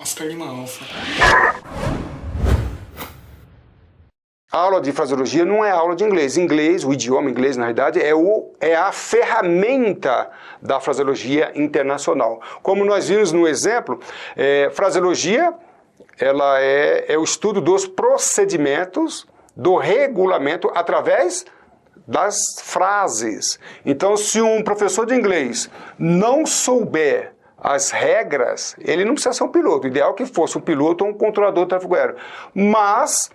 Oscar Lima Alfa. A aula de fraseologia não é aula de inglês. Inglês, o idioma inglês, na realidade, é a ferramenta da fraseologia internacional. Como nós vimos no exemplo, fraseologia ela é o estudo dos procedimentos, do regulamento através das frases. Então, se um professor de inglês não souber as regras, ele não precisa ser um piloto. O ideal é que fosse um piloto ou um controlador de tráfego aéreo. Mas,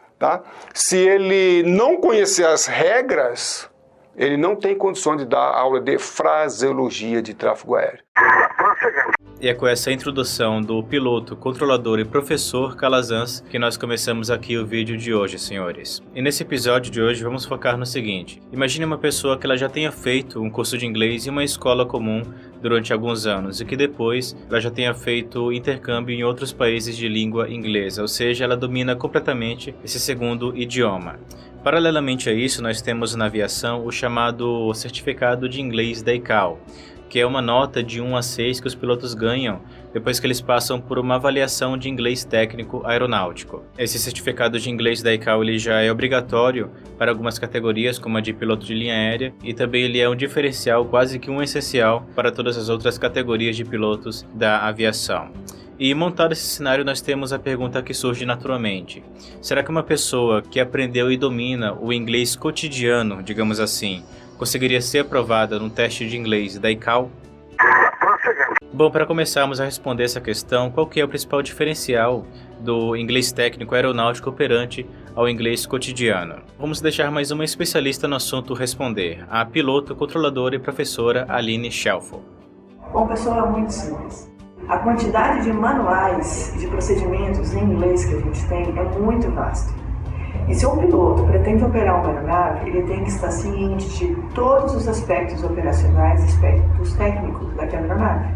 se ele não conhecer as regras, ele não tem condição de dar aula de fraseologia de tráfego aéreo. E é com essa introdução do piloto, controlador e professor Calazans que nós começamos aqui o vídeo de hoje, senhores. E nesse episódio de hoje vamos focar no seguinte: imagine uma pessoa que ela já tenha feito um curso de inglês em uma escola comum durante alguns anos e que depois ela já tenha feito intercâmbio em outros países de língua inglesa, ou seja, ela domina completamente esse segundo idioma. Paralelamente a isso, nós temos na aviação o chamado Certificado de Inglês da ICAO, que é uma nota de 1 a 6 que os pilotos ganham depois que eles passam por uma avaliação de inglês técnico aeronáutico. Esse certificado de inglês da ICAO ele já é obrigatório para algumas categorias, como a de piloto de linha aérea, e também ele é um diferencial, quase que um essencial, para todas as outras categorias de pilotos da aviação. E montado esse cenário, nós temos a pergunta que surge naturalmente: será que uma pessoa que aprendeu e domina o inglês cotidiano, digamos assim, conseguiria ser aprovada no teste de inglês da ICAO? Bom, para começarmos a responder essa questão, qual que é o principal diferencial do inglês técnico aeronáutico operante ao inglês cotidiano? Vamos deixar mais uma especialista no assunto responder, a piloto, controladora e professora Aline Shelfo. Bom, pessoal, é muito simples. A quantidade de manuais de procedimentos em inglês que a gente tem é muito vasta. E se um piloto pretende operar uma aeronave, ele tem que estar ciente de todos os aspectos operacionais e aspectos técnicos daquela aeronave.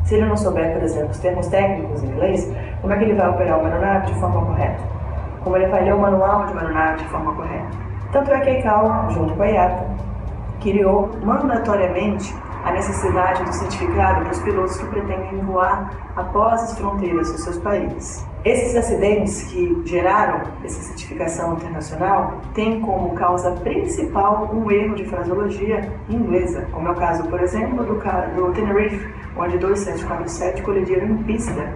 Se ele não souber, por exemplo, os termos técnicos em inglês, como é que ele vai operar uma aeronave de forma correta? Como ele vai ler o manual de uma aeronave de forma correta? Tanto é que a ICAO, junto com a IATA, criou mandatoriamente a necessidade do certificado para os pilotos que pretendem voar após as fronteiras dos seus países. Esses acidentes que geraram essa certificação internacional têm como causa principal um erro de fraseologia inglesa, como é o caso, por exemplo, do Tenerife, onde 2 747 colidiram em pista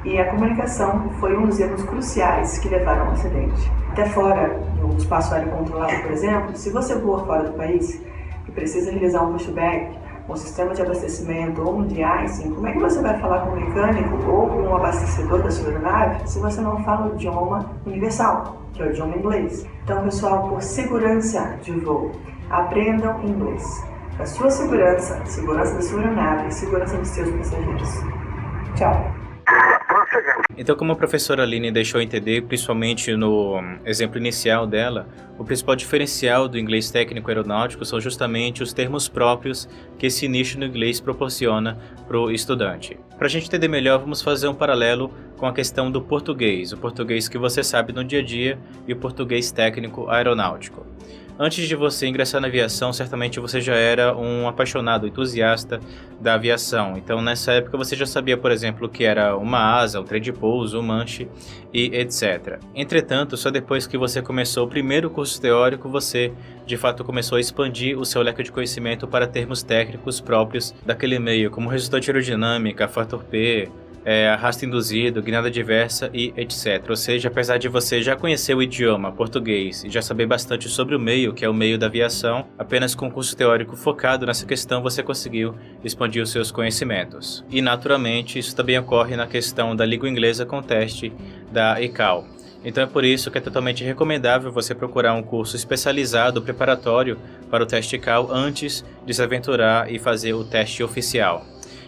e a comunicação foi um dos erros cruciais que levaram ao acidente. Até fora do espaço aéreo controlado, por exemplo, se você voa fora do país e precisa realizar um pushback, um sistema de abastecimento ou um de-icing, como é que você vai falar com um mecânico ou com um abastecedor da sua aeronave se você não fala o idioma universal, que é o idioma inglês? Então, pessoal, por segurança de voo, aprendam inglês. A sua segurança, a segurança da sua aeronave e a segurança dos seus passageiros. Tchau! Então, como a professora Aline deixou entender, principalmente no exemplo inicial dela, o principal diferencial do inglês técnico aeronáutico são justamente os termos próprios que esse nicho no inglês proporciona para o estudante. Para a gente entender melhor, vamos fazer um paralelo com a questão do português, o português que você sabe no dia a dia e o português técnico aeronáutico. Antes de você ingressar na aviação, certamente você já era um apaixonado, entusiasta da aviação. Então, nessa época, você já sabia, por exemplo, o que era uma asa, um trem de pouso, um manche e etc. Entretanto, só depois que você começou o primeiro curso teórico, você, de fato, começou a expandir o seu leque de conhecimento para termos técnicos próprios daquele meio, como resultante aerodinâmica, fator P, arrasto induzido, guinada diversa e etc. Ou seja, apesar de você já conhecer o idioma português e já saber bastante sobre o meio, que é o meio da aviação, apenas com um curso teórico focado nessa questão você conseguiu expandir os seus conhecimentos. E naturalmente isso também ocorre na questão da língua inglesa com o teste da ICAO. Então é por isso que é totalmente recomendável você procurar um curso especializado preparatório para o teste ICAO antes de se aventurar e fazer o teste oficial.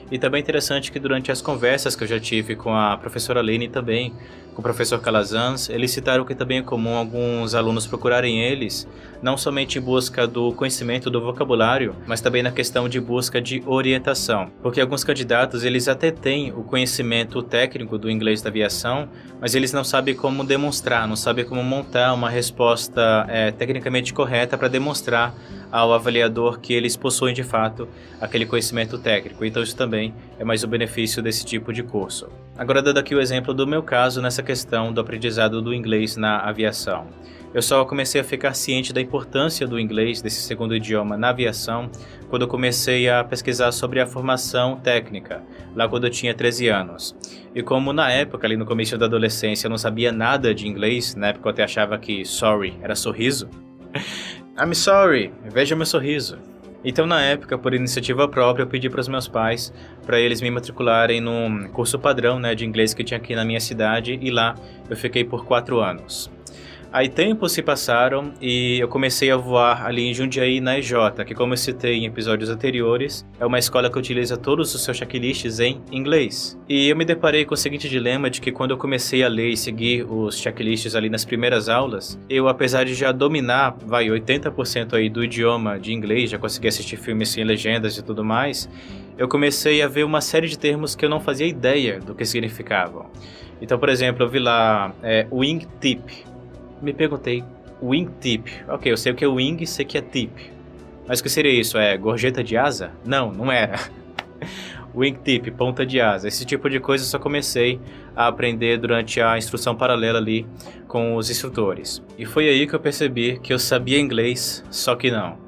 E também é interessante que durante as conversas que eu já tive com a professora Aline e também com o professor Calazans, eles citaram que também é comum alguns alunos procurarem eles, não somente em busca do conhecimento do vocabulário, mas também na questão de busca de orientação. Porque alguns candidatos, eles até têm o conhecimento técnico do inglês da aviação, mas eles não sabem como demonstrar, não sabem como montar uma resposta tecnicamente correta para demonstrar ao avaliador que eles possuem de fato aquele conhecimento técnico. Então isso também é mais um benefício desse tipo de curso. Agora, dando aqui o exemplo do meu caso nessa questão do aprendizado do inglês na aviação. Eu só comecei a ficar ciente da importância do inglês, desse segundo idioma, na aviação, quando eu comecei a pesquisar sobre a formação técnica, lá quando eu tinha 13 anos. E como na época, ali no começo da adolescência, eu não sabia nada de inglês, na época eu até achava que sorry era sorriso. I'm sorry, veja meu sorriso. Então, na época, por iniciativa própria, eu pedi para os meus pais para eles me matricularem num curso padrão, de inglês que tinha aqui na minha cidade, e lá eu fiquei por 4 anos. Aí tempos se passaram e eu comecei a voar ali em Jundiaí, na EJ, que, como eu citei em episódios anteriores, é uma escola que utiliza todos os seus checklists em inglês. E eu me deparei com o seguinte dilema de que quando eu comecei a ler e seguir os checklists ali nas primeiras aulas, eu, apesar de já dominar, 80% aí do idioma de inglês, já consegui assistir filmes sem legendas e tudo mais, eu comecei a ver uma série de termos que eu não fazia ideia do que significavam. Então, por exemplo, eu vi lá wingtip. Me perguntei, wingtip. Ok, eu sei o que é wing e sei que é tip. Mas o que seria isso? É gorjeta de asa? Não, não era. Wingtip, ponta de asa. Esse tipo de coisa eu só comecei a aprender durante a instrução paralela ali com os instrutores. E foi aí que eu percebi que eu sabia inglês, só que não.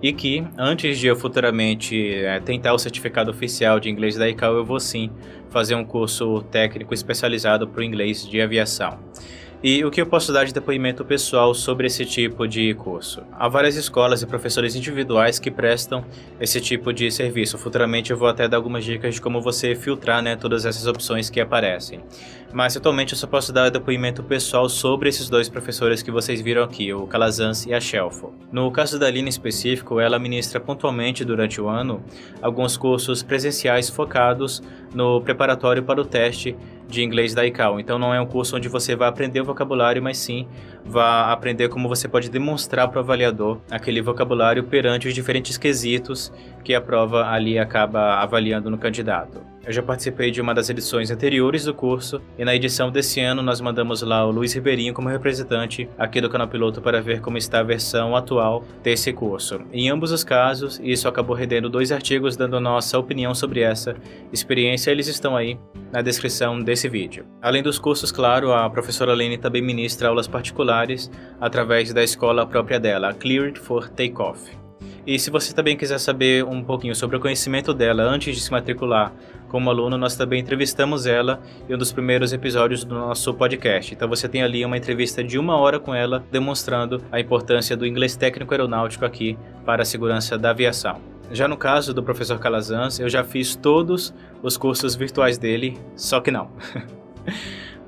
E que, antes de eu futuramente tentar o certificado oficial de inglês da ICAO, eu vou sim fazer um curso técnico especializado para o inglês de aviação. E o que eu posso dar de depoimento pessoal sobre esse tipo de curso? Há várias escolas e professores individuais que prestam esse tipo de serviço. Futuramente eu vou até dar algumas dicas de como você filtrar todas essas opções que aparecem. Mas atualmente eu só posso dar depoimento pessoal sobre esses dois professores que vocês viram aqui, o Calazans e a Shelfo. No caso da Aline em específico, ela ministra pontualmente durante o ano alguns cursos presenciais focados no preparatório para o teste de inglês da ICAO. Então não é um curso onde você vai aprender o vocabulário, mas sim vai aprender como você pode demonstrar para o avaliador aquele vocabulário perante os diferentes quesitos que a prova ali acaba avaliando no candidato. Eu já participei de uma das edições anteriores do curso e na edição desse ano nós mandamos lá o Luiz Ribeirinho como representante aqui do canal Piloto para ver como está a versão atual desse curso. Em ambos os casos, isso acabou rendendo 2 artigos dando nossa opinião sobre essa experiência, eles estão aí na descrição desse vídeo. Além dos cursos, claro, a professora Aline também ministra aulas particulares através da escola própria dela, a Cleared for Takeoff. E se você também quiser saber um pouquinho sobre o conhecimento dela antes de se matricular como aluno, nós também entrevistamos ela em um dos primeiros episódios do nosso podcast. Então você tem ali uma entrevista de 1 hora com ela, demonstrando a importância do inglês técnico aeronáutico aqui para a segurança da aviação. Já no caso do professor Calazans, eu já fiz todos os cursos virtuais dele, só que não.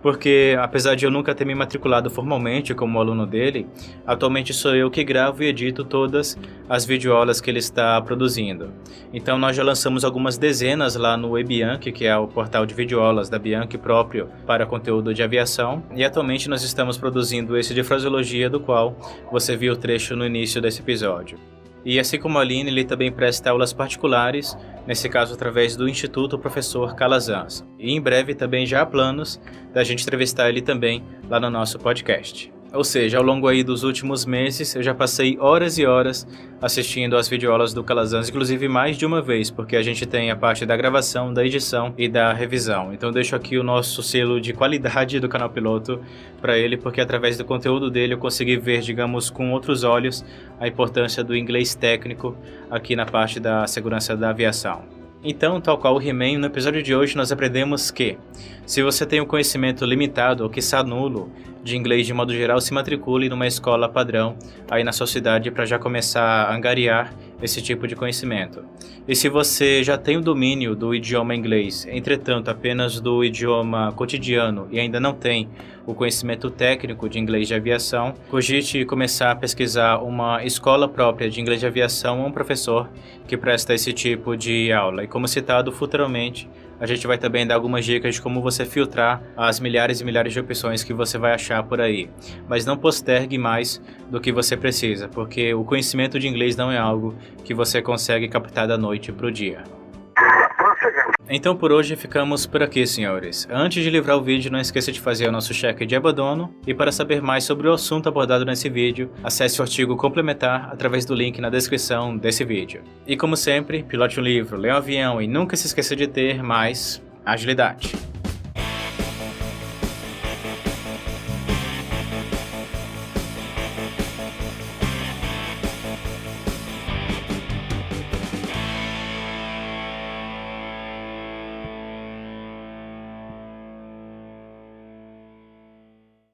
Porque, apesar de eu nunca ter me matriculado formalmente como aluno dele, atualmente sou eu que gravo e edito todas as videoaulas que ele está produzindo. Então nós já lançamos algumas dezenas lá no eBianchi, que é o portal de videoaulas da Bianchi próprio para conteúdo de aviação, e atualmente nós estamos produzindo esse de fraseologia, do qual você viu o trecho no início desse episódio. E assim como a Aline, ele também presta aulas particulares, nesse caso através do Instituto Professor Calazans. E em breve também já há planos da gente entrevistar ele também lá no nosso podcast. Ou seja, ao longo aí dos últimos meses, eu já passei horas e horas assistindo às videoaulas do Calazans, inclusive mais de uma vez, porque a gente tem a parte da gravação, da edição e da revisão. Então deixo aqui o nosso selo de qualidade do canal Piloto para ele, porque através do conteúdo dele eu consegui ver, digamos, com outros olhos, a importância do inglês técnico aqui na parte da segurança da aviação. Então, tal qual o He-Man, no episódio de hoje nós aprendemos que, se você tem um conhecimento limitado ou quiçá nulo de inglês de modo geral, se matricule numa escola padrão aí na sua cidade para já começar a angariar esse tipo de conhecimento. E se você já tem o domínio do idioma inglês, entretanto apenas do idioma cotidiano e ainda não tem o conhecimento técnico de inglês de aviação, cogite começar a pesquisar uma escola própria de inglês de aviação ou um professor que presta esse tipo de aula. E como citado, futuramente a gente vai também dar algumas dicas de como você filtrar as milhares e milhares de opções que você vai achar por aí. Mas não postergue mais do que você precisa, porque o conhecimento de inglês não é algo que você consegue captar da noite para o dia. Então por hoje ficamos por aqui, senhores. Antes de livrar o vídeo, não esqueça de fazer o nosso cheque de abandono, e para saber mais sobre o assunto abordado nesse vídeo, acesse o artigo complementar através do link na descrição desse vídeo. E como sempre, pilote um livro, leia um avião e nunca se esqueça de ter mais agilidade.